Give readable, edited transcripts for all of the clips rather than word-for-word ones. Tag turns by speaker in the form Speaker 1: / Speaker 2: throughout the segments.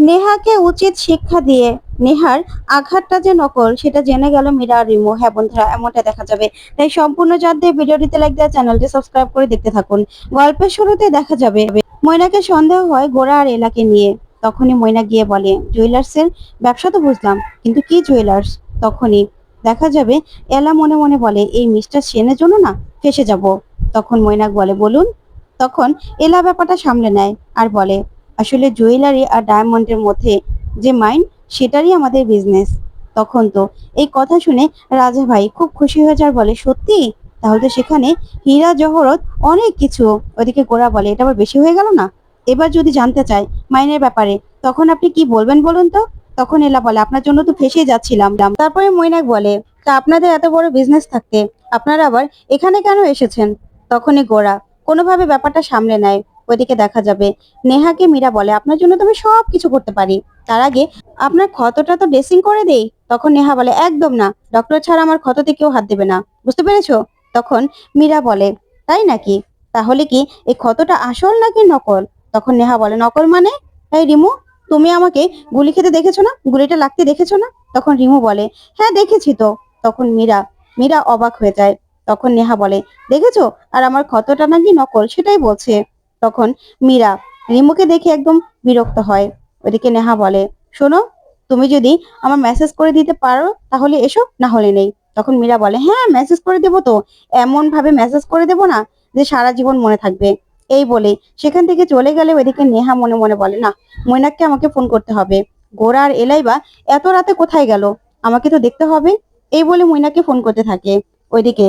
Speaker 1: নেহাকে উচিত শিক্ষা দিয়ে নেহার আঘাতটা যে নকল সেটা জেনে গেল মীরা আর রিমু। হ্যাঁ বন্ধুরা, এমনটা দেখা যাবে। তাই সম্পূর্ণ জানতে ভিডিওটিতে লাইক দেওয়া, চ্যানেলটি সাবস্ক্রাইব করে দেখতে থাকুন। গল্পের শুরুতে দেখা যাবে ময়নাকে সন্দেহ হয় গোরা আর এলাকে নিয়ে। তখনই ময়না গিয়ে বলে, জুয়েলার্সের ব্যবসা তো বুঝলাম, কিন্তু কি জুয়েলার্স? তখনই দেখা যাবে এলা মনে মনে বলে, এই মিস্টার সেনের জন্য না ফেসে যাব। তখন ময়নাক বলে, বলুন। তখন এলা ব্যাপারটা সামলে নেয় আর বলে, আসলে জুয়েলারি আর ডায়মন্ডের মধ্যে যে মাইন্ড, সেটারই আমাদের বিজনেস। তখন তো এই কথা শুনে রাজা ভাই খুব খুশি হয়ে যায়, বলে, সত্যি? তাহলে তো সেখানে হীরা জহরত অনেক কিছু। ওদিকে গোরা বলে, এটা আবার বেশি হয়ে গেল না? এবার যদি জানতে চাই মাইনের ব্যাপারে, তখন আপনি কি বলবেন বলুন তো? তখন এলা বলে, আপনার জন্য তো ফেসে যাচ্ছিলাম। তারপরে মৈনাক বলে, তা আপনাদের এত বড় বিজনেস থাকতে আপনারা আবার এখানে কেন এসেছেন? তখনই গোরা কোনোভাবে ব্যাপারটা সামলে নেয়। ওইদিকে দেখা যাবে নেহাকে মীরা বলে, আপনার জন্য তো আমি সবকিছু করতে পারি, তার আগে আপনার ক্ষতটা তো ড্রেসিং করে দেই। তখন নেহা বলে, একদম না, ডক্টর ছাড়া আমার ক্ষততে কেউ হাত দেবে না, বুঝতে পেরেছো? তখন মীরা বলে, তাই নাকি? তাহলে কি এই ক্ষতটা আসল নাকি নকল? তখন নেহা বলে, নকল মানে? এই রিমু, তুমি আমাকে গুলি খেতে দেখেছো না? গুলিটা লাগতে দেখেছো না? তখন রিমু বলে, হ্যাঁ দেখেছি তো। তখন মীরা মীরা অবাক হয়ে যায়। তখন নেহা বলে, দেখেছো? আর আমার ক্ষতটা নাকি নকল সেটাই বলছে। তখন মীরা রিমুকে দেখে একদম বিরক্ত হয়। ওদিকে নেহা বলে, শোনো, তুমি যদি আমার মেসেজ করে দিতে পারো তাহলে এসো, না হলে নেই। তখন মীরা বলে, হ্যাঁ মেসেজ করে দেবো তো, এমন ভাবে মেসেজ করে দেবো না যে সারা জীবন মনে থাকবে। এই বলে সেখান থেকে চলে গেলে ওইদিকে নেহা মনে মনে বলে, না, মৈনাককে আমাকে ফোন করতে হবে। গোরা আর এলাইবা এত রাতে কোথায় গেল? আমাকে তো দেখতে হবে। এই বলে মৈনাককে ফোন করতে থাকে। ওইদিকে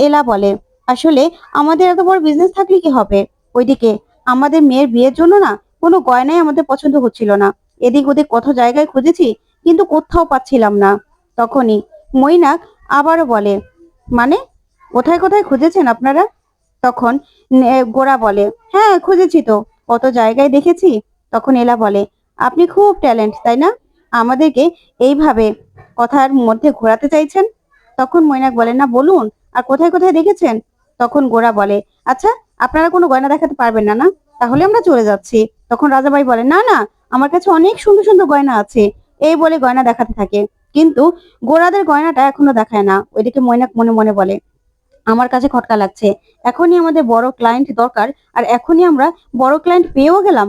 Speaker 1: এলা বলে, আসলে আমাদের এত বড় বিজনেস থাকলে কি হবে? ওইদিকে আমাদের মেয়ের বিয়ের জন্য না কোনো গয়নাই আমাদের পছন্দ হচ্ছিল না। এদিক ওদিক কত জায়গায় খুঁজেছি, কিন্তু কোথাও পাচ্ছিলাম না। তখনই মৈনাক আবারও বলে, মানে কোথায় কোথায় খুঁজেছেন আপনারা? তখন গোরা বলে, হ্যাঁ খুঁজেছি তো, কত জায়গায় দেখেছি। তখন এলা বলে, আপনি খুব ট্যালেন্ট তাই না? আমাদেরকে এইভাবে কথার মধ্যে ঘোরাতে চাইছেন? তখন মৈনাক বলে, না বলুন, আর কোথায় কোথায় দেখেছেন? তখন গোরা বলে, আচ্ছা আপনারা কোনো গয়না দেখাতে পারবেন না না? তাহলে আমরা চলে যাচ্ছি। তখন রাজাবাই বলে, না না, আমার কাছে অনেক সুন্দর সুন্দর গয়না আছে। এই বলে গয়না দেখাতে থাকে, কিন্তু গোরাদের গয়নাটা এখনো দেখায় না। ওইদিকে মৈনাক মনে মনে বলে, আমার কাছে খটকা লাগছে। এখনই আমাদের বড় ক্লায়েন্ট দরকার, আর এখনই আমরা বড় ক্লায়েন্ট পেয়েও গেলাম।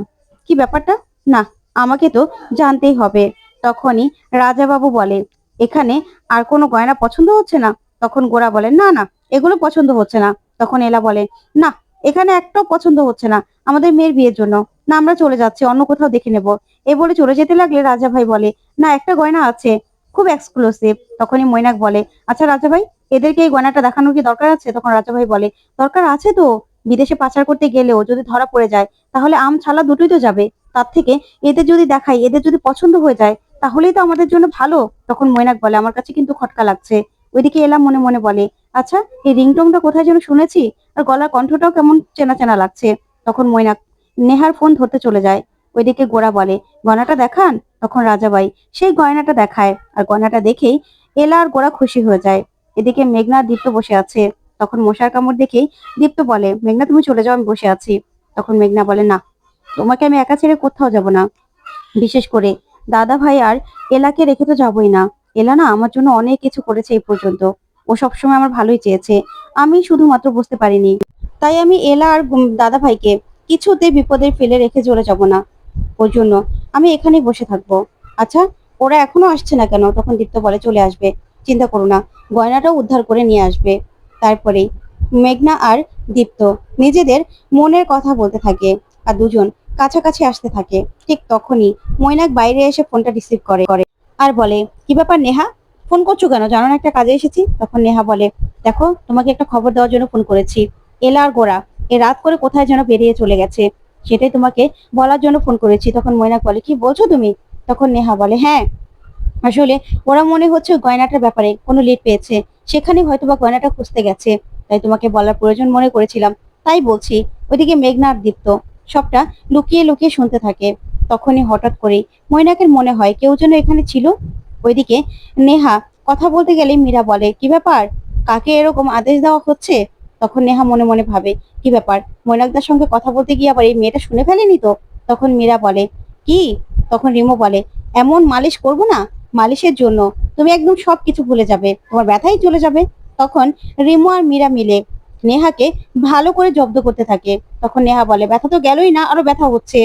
Speaker 1: কি ব্যাপারটা? না, আমাকে তো জানতেই হবে। তখনই রাজাবাবু বলে, এখানে আর কোনো গয়না পছন্দ হচ্ছে না? তখন গোরা বলে, না না, এগুলো পছন্দ হচ্ছে না। তখন এলা বলে, না, এখানে একটাও পছন্দ হচ্ছে না আমাদের মেয়ের বিয়ের জন্য। না, আমরা চলে যাচ্ছি, অন্য কোথাও দেখে নেব। এ বলে চলে যেতে লাগলে রাজা ভাই বলে, না, একটা গয়না আছে, খুব এক্সক্লুসিভ। তখনই মৈনাক বলে, আচ্ছা রাজা ভাই, এদেরকে এই গয়নাটা দেখানোর কি দরকার আছে? তখন রাজা ভাই বলে, দরকার আছে তো। বিদেশে পাচার করতে গেলেও যদি ধরা পড়ে যায় তাহলে আম ছালা দুটোই তো যাবে। তার থেকে এদের যদি দেখাই, এদের যদি পছন্দ হয়ে যায়, তাহলেই তো আমাদের জন্য ভালো। তখন মৈনাক বলে, আমার কাছে কিন্তু খটকা লাগছে। ওইদিকে এলাম মনে মনে বলে, আচ্ছা এই রিংটোনটা কোথায় যেন শুনেছি, আর গলার কণ্ঠটাও কেমন চেনা চেনা লাগছে। তখন মৈনাক নেহার ফোন ধরতে চলে যায়। ওইদিকে গোরা বলে, গয়নাটা দেখান। তখন রাজাবাই সেই গয়নাটা দেখায়, আর গয়নাটা দেখেই এলা আর গোরা খুশি হয়ে যায়। এদিকে মেঘনা আর দীপ্ত বসে আছে। তখন মশার কামড় দেখেই দীপ্ত বলে, মেঘনা তুমি চলে যাও, আমি বসে আছি। তখন মেঘনা বলে, না, তোমাকে আমি একা ছেড়ে কোথাও যাব না। বিশেষ করে দাদা ভাই আর এলাকে রেখে তো যাবই না। এলা না আমার জন্য অনেক কিছু করেছে এই পর্যন্ত। ও সবসময় আমার ভালোই চেয়েছে, আমি শুধুমাত্র বুঝতে পারিনি। তাই আমি এলা আর দাদা ভাইকে কিছুতে বিপদে ফেলে রেখে চলে যাব না। ওই জন্য আমি এখানেই বসে থাকবো। আচ্ছা, ওরা এখনো আসছে না কেন? তখন দীপ্ত বলে, চলে আসবে, চিন্তা করো না, গয়নাটাও উদ্ধার করে নিয়ে আসবে। তারপরেই মেঘনা আর দীপ্ত নিজেদের মনের কথা বলতে থাকে, আর দুজন কাছাকাছি আসতে থাকে। ঠিক তখনই মৈনাক বাইরে এসে ফোনটা রিসিভ করে করে আর বলে, কি ব্যাপার নেহা, ফোন করছো কেন? জানো না একটা কাজে এসেছি? তখন নেহা বলে, দেখো তোমাকে একটা খবর দেওয়ার জন্য ফোন করেছি। এলা আর গোরা এ রাত করে কোথায় যেন বেরিয়ে চলে গেছে, সেটাই তোমাকে বলার জন্য ফোন করেছি। তখন মৈনাক বলে, কি বলছো তুমি? তখন নেহা বলে, হ্যাঁ, আসলে ওরা মনে হচ্ছে গয়নাটার ব্যাপারে কোনো লিড পেয়েছে, সেখানে হয়তোবা গয়নাটা খুঁজতে গেছে। তাই তোমাকে বলার প্রয়োজন মনে করেছিলাম, তাই বলছি। ওইদিকে মেঘনা আর দীপ্ত সবটা লুকিয়ে লুকিয়ে শুনতে থাকে। তখনই হঠাৎ করে মৈনাকের মনে হয় কেউ যেন এখানে ছিল। ওইদিকে নেহা কথা বলতে গেলে মীরা বলে, কি ব্যাপার, কাকে এরকম আদেশ দেওয়া হচ্ছে? তখন নেহা মনে মনে ভাবে, কি ব্যাপার, মৈনাকদার সঙ্গে কথা বলতে গিয়ে আবার এই মেয়েটা শুনে ফেলেনি তো? তখন মীরা বলে, কি তখন রিমো বলে, এমন মালিশ করব না, মালিশের জন্য তুমি একদম সবকিছু ভুলে যাবে, তোমার ব্যথাই চলে যাবে। তখন রিমো আর মীরা মিলে নেহাকে ভালো করে জব্দ করতে থাকে। তখন নেহা বলে, ব্যথা তো গেলই না, আরো ব্যথা হচ্ছে।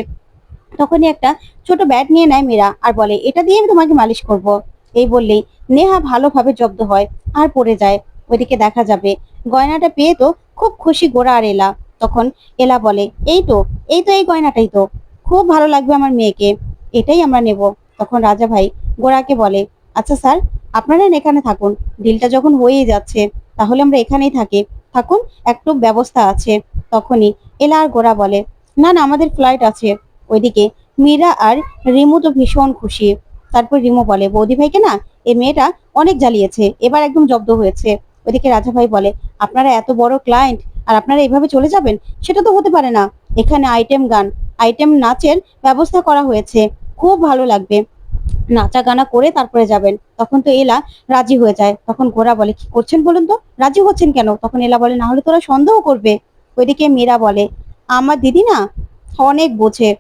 Speaker 1: তখনই একটা ছোট ব্যাট নিয়ে নেয় মীরা আর বলে, এটা দিয়ে আমি তোমাকে মালিশ করব। এই বললেই নেহা ভালোভাবে জব্দ হয় আর পড়ে যায়। ওইদিকে দেখা যাবে গয়নাটা পেয়ে তো খুব খুশি গোরা আর এলা। তখন এলা বলে, এই তো এই গয়নাটাই তো, খুব ভালো লাগবে আমার মেয়েকে, এটাই আমরা নেব। তখন রাজা ভাই গোরাকে বলে, আচ্ছা স্যার, আপনারা এখানে থাকুন, ডিলটা যখন হয়েই যাচ্ছে তাহলে আমরা এখানেই থাকুন, একটু ব্যবস্থা আছে। তখনই এলা আর গোরা বলে, না না, আমাদের ফ্লাইট আছে। ওইদিকে মীরা আর রিমু তো ভীষণ খুশি। তারপর রিমু বলে, বৌদি ভাইকে না এই মেয়েটা অনেক জ্বালিয়েছে, এবার একদম জব্দ হয়েছে। ওইদিকে রাজা ভাই বলে, আপনারা এত বড় ক্লায়েন্ট আর আপনারা এইভাবে চলে যাবেন, সেটা তো হতে পারে না। এখানে আইটেম নাচের ব্যবস্থা করা হয়েছে, খুব ভালো লাগবে, নাচা গানা করে তারপরে যাবেন। তখন তো এলা রাজি হয়ে যায়। তখন গোরা বলে, কি করছেন বলুন তো, রাজি হচ্ছেন কেন? তখন এলা বলে, না হলে তোরা সন্দেহ করবে। ওইদিকে মীরা বলে, আমার দিদি না অনেক বোঝে,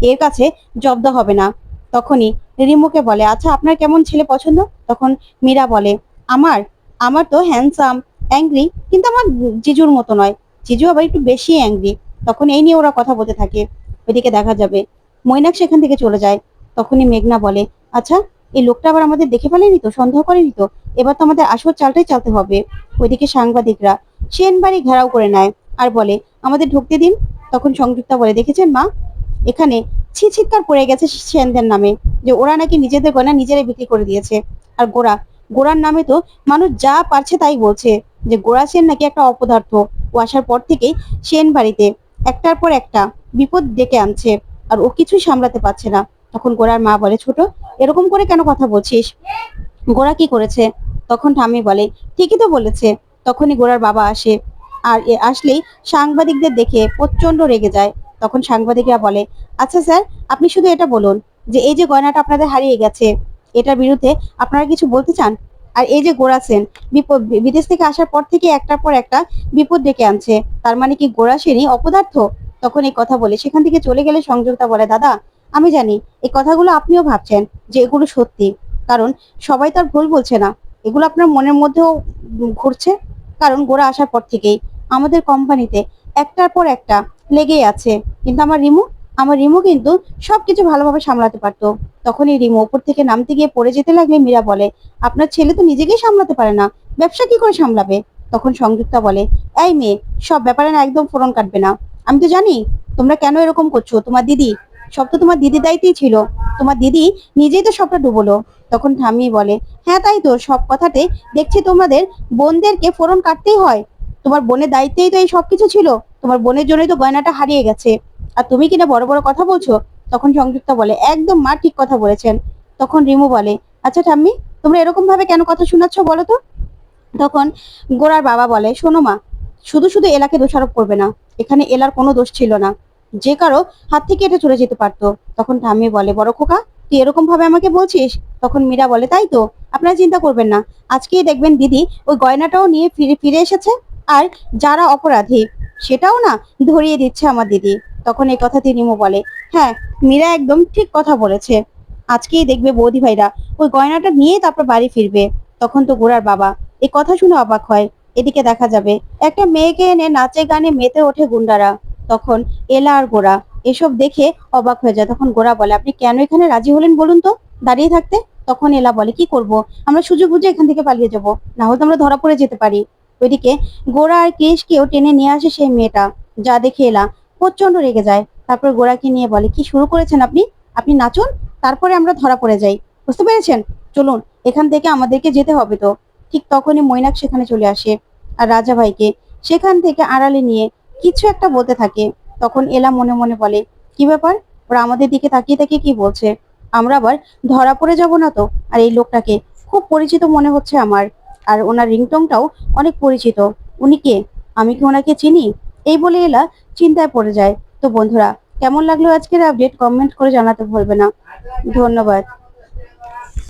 Speaker 1: এর কাছে জব্দ হবে না। তখনই রিমুকে বলে, আচ্ছা আপনার কেমন ছেলে পছন্দ? তখন মীরা বলে, আমার আমার তো হ্যান্ডসাম, অ্যাংরি, কিন্তু আমার জিজুর মতো নয়, জিজু আবার একটু বেশি অ্যাংরি। তখন এই নিয়ে ওরা কথা বলতে থাকে। ওইদিকে দেখা যাবে মৈনাক সেখান থেকে চলে যায়। তখনই মেঘনা বলে, আচ্ছা এই লোকটা আবার আমাদের দেখে ফেলেনি তো, সন্দেহ করেনি তো? এবার তো আমাদের আসল চালটাই চালতে হবে। ওইদিকে সাংবাদিকরা সেন বাড়ি ঘেরাও করে নেয় আর বলে, আমাদের ঢুকতে দিন। তখন সংযুক্তা বলে, দেখেছেন মা, এখানে চিৎকার পড়ে গেছে সেনদের নামে, যে ওরা নাকি নিজেদের গয়না নিজেরাই বিক্রি করে দিয়েছে। আর গোড়ার নামে তো মানুষ যা পারছে তাই বলছে, যে গোড়া সেন নাকি একটা অপদার্থ। ও আসার পর থেকেই সেন বাড়িতে একটার পর একটা বিপদ ডেকে আনছে, আর ও কিছুই সামলাতে পারছে না। তখন গোড়ার মা বলে, ছোট, এরকম করে কেন কথা বলছিস? গোরা কি করেছে? তখন ঠাম্মি বলে, ঠিকই তো বলেছে। তখনই গোরার বাবা আসে, আর আসলেই সাংবাদিকদের দেখে প্রচন্ড রেগে যায়। তখন সাংবাদিকরা বলে, আচ্ছা স্যার, আপনি শুধু এটা বলুন যে এই যে গয়নাটা আপনাদের হারিয়ে গেছে, এটার বিরুদ্ধে আপনারা কিছু বলতে চান? আর এই যে গোরা সেন বিদেশ থেকে আসার পর থেকে একটার পর একটা বিপদ ডেকে আনছে, তার মানে কি গোরা সেনই অপদার্থ? তখন এই কথা বলে সেখান থেকে চলে গেলে সংযুক্তা বলে, দাদা, আমি জানি এই কথাগুলো আপনিও ভাবছেন যে এগুলো সত্যি, কারণ সবাই তো আর ভুল বলছে না, এগুলো আপনার মনের মধ্যেও ঘুরছে। কারণ গোরা আসার পর থেকেই আমাদের কোম্পানিতে একটার পর একটা লেগেই আছে, কিন্তু আমার রিমু কিন্তু সবকিছু ভালোভাবে সামলাতে পারতো। তখনই রিমু ওপর থেকে নামতে গিয়ে পড়ে যেতে লাগলে মীরা বলে, আপনার ছেলে তো নিজেকেই সামলাতে পারে না, ব্যবসা কি করে সামলাবে? তখন সংযুক্তা বলে, এই মেয়ে, সব ব্যাপারে না একদম ফোরন কাটবে না। আমি তো জানি তোমরা কেন এরকম করছো, তোমার দিদি, সব তো তোমার দিদির দায়িত্বই ছিল, তোমার দিদি নিজেই তো সবটা ডুবোলো। তখন ঠাম্মি বলে, হ্যাঁ তাই তো, সব কথাতে দেখছি তোমাদের বোনদেরকে ফোরন কাটতেই হয়, তোমার বোনের দায়িত্বেই তো এই সবকিছু ছিল, তোমার বোনের জন্যই তো গয়নাটা হারিয়ে গেছে, আর তুমি কিনা বড় বড় কথা বলছো। তখন সংযুক্তা বলে, একদম মা ঠিক কথা বলেছেন। তখন রিমু বলে, আচ্ছা ঠাম্মি, তোমরা এরকম ভাবে কেন কথা শোনাচ্ছ বলো তো? তখন গোরার বাবা বলে, শোনো মা, শুধু শুধু এলাকে দোষারোপ করবে না, এখানে এলার কোনো দোষ ছিল না, যে কারো হাত থেকে এটা চলে যেতে পারতো। তখন ঠাম্মি বলে, বড় খোকা, তুই এরকম ভাবে আমাকে বলছিস? তখন মীরা বলে, তাই তো, আপনারা চিন্তা করবেন না, আজকেই দেখবেন দিদি ওই গয়নাটাও নিয়ে ফিরে ফিরে এসেছে, আর যারা অপরাধী সেটাও না ধরিয়ে দিচ্ছে আমার দিদি। তখন এই কথা রিমু বলে, হ্যাঁ, মীরা একদম ঠিক কথা বলেছে, আজকেই দেখবে বৌদি ভাইরা ওই গয়নাটা নিয়ে তারপর বাড়ি ফিরবে। তখন তো গোরার বাবা এই কথা শুনে অবাক হয়। এদিকে দেখা যাবে একটা মেয়েকে এনে নাচে গানে মেতে ওঠে গুন্ডারা। তখন এলা আর গোরা এসব দেখে অবাক হয়ে যায়। তখন গোরা বলে, আপনি কেন এখানে রাজি হলেন বলুন তো, দাঁড়িয়ে থাকতে? তখন এলা বলে, কি করব, আমরা সুযোগ বুঝে এখান থেকে পালিয়ে যাব, না হলে তো আমরা ধরা পড়ে যেতে পারি। ওইদিকে গোরা আর কেশকেও টেনে নিয়ে আসে সেই মেয়েটা, যা দেখে এলা প্রচন্ড রেগে যায়। তারপর গোরাকে নিয়ে বলে, কি শুরু করেছেন আপনি, আপনি নাচুন, তারপরে আমরা ধরা পড়ে যাই, বুঝতে পেরেছেন? চলুন এখান থেকে, আমাদেরকে যেতে হবে তো। ঠিক তখনই মৈনাক সেখানে চলে আসে আর রাজা ভাইকে সেখান থেকে আড়ালে নিয়ে কিছু একটা বলতে থাকে। তখন এলা মনে মনে বলে, কি ব্যাপার, ওরা আমাদের দিকে তাকিয়ে তাকিয়ে কি বলছে, আমরা আবার ধরা পড়ে যাব না তো? আর এই লোকটাকে খুব পরিচিত মনে হচ্ছে আমার, আর ওনার রিংটংটাও অনেক পরিচিত, উনি কে, আমি কি ওনাকে চিনি? এই বলে এলা চিন্তায় পড়ে যায়। তো বন্ধুরা, কেমন লাগলো আজকের আপডেট, কমেন্ট করে জানাতে ভুলবে না। ধন্যবাদ।